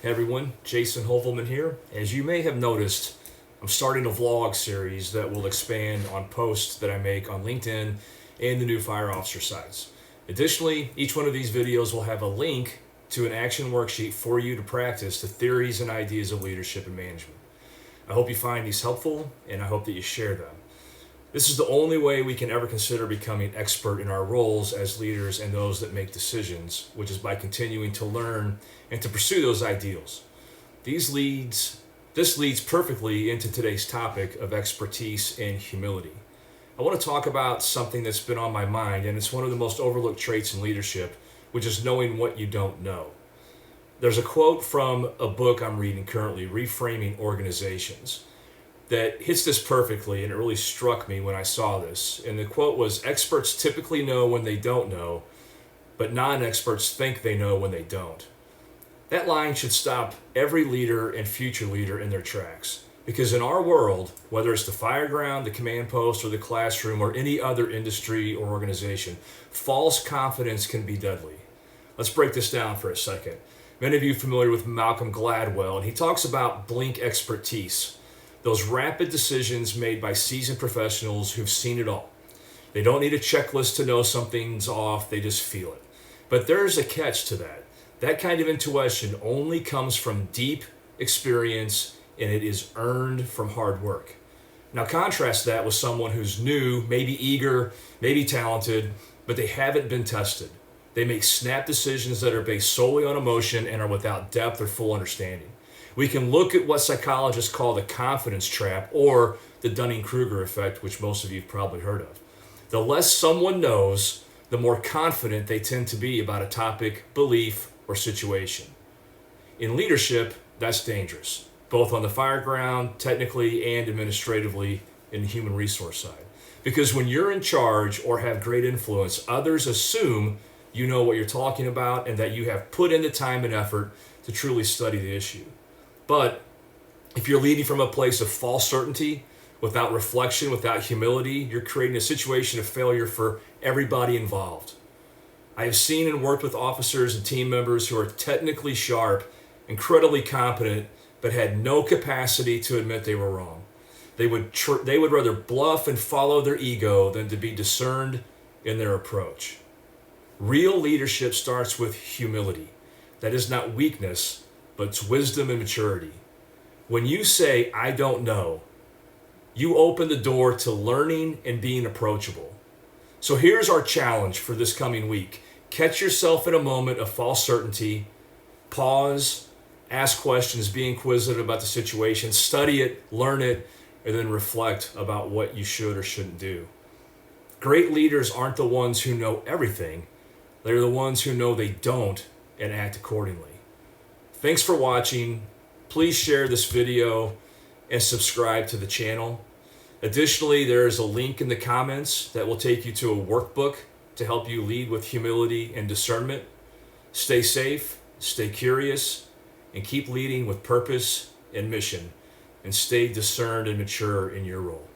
Hey everyone, Jason Hovelman here. As you may have noticed, I'm starting a vlog series that will expand on posts that I make on LinkedIn and the new Fire Officer sites. Additionally, each one of these videos will have a link to an action worksheet for you to practice the theories and ideas of leadership and management. I hope you find these helpful, and I hope that you share them. This is the only way we can ever consider becoming expert in our roles as leaders and those that make decisions, which is by continuing to learn and to pursue those ideals. This leads perfectly into today's topic of expertise and humility. I want to talk about something that's been on my mind, and it's one of the most overlooked traits in leadership, which is knowing what you don't know. There's a quote from a book I'm reading currently, Reframing Organizations, that hits this perfectly, and it really struck me when I saw this. And the quote was, "Experts typically know when they don't know, but non-experts think they know when they don't." That line should stop every leader and future leader in their tracks. Because in our world, whether it's the fireground, the command post, or the classroom, or any other industry or organization, false confidence can be deadly. Let's break this down for a second. Many of you are familiar with Malcolm Gladwell, and he talks about blink expertise. Those rapid decisions made by seasoned professionals who've seen it all. They don't need a checklist to know something's off, they just feel it. But there's a catch to that. That kind of intuition only comes from deep experience, and it is earned from hard work. Now contrast that with someone who's new, maybe eager, maybe talented, but they haven't been tested. They make snap decisions that are based solely on emotion and are without depth or full understanding. We can look at what psychologists call the confidence trap, or the Dunning-Kruger effect, which most of you have probably heard of. The less someone knows, the more confident they tend to be about a topic, belief, or situation. In leadership, that's dangerous, both on the fireground, technically and administratively, in the human resource side. Because when you're in charge or have great influence, others assume you know what you're talking about and that you have put in the time and effort to truly study the issue. But if you're leading from a place of false certainty, without reflection, without humility, you're creating a situation of failure for everybody involved. I have seen and worked with officers and team members who are technically sharp, incredibly competent, but had no capacity to admit they were wrong. They would rather bluff and follow their ego than to be discerned in their approach. Real leadership starts with humility. That is not weakness, but it's wisdom and maturity. When you say, "I don't know," you open the door to learning and being approachable. So here's our challenge for this coming week. Catch yourself in a moment of false certainty, pause, ask questions, be inquisitive about the situation, study it, learn it, and then reflect about what you should or shouldn't do. Great leaders aren't the ones who know everything. They're the ones who know they don't and act accordingly. Thanks for watching. Please share this video and subscribe to the channel. Additionally, there is a link in the comments that will take you to a workbook to help you lead with humility and discernment. Stay safe, stay curious, and keep leading with purpose and mission, and stay discerned and mature in your role.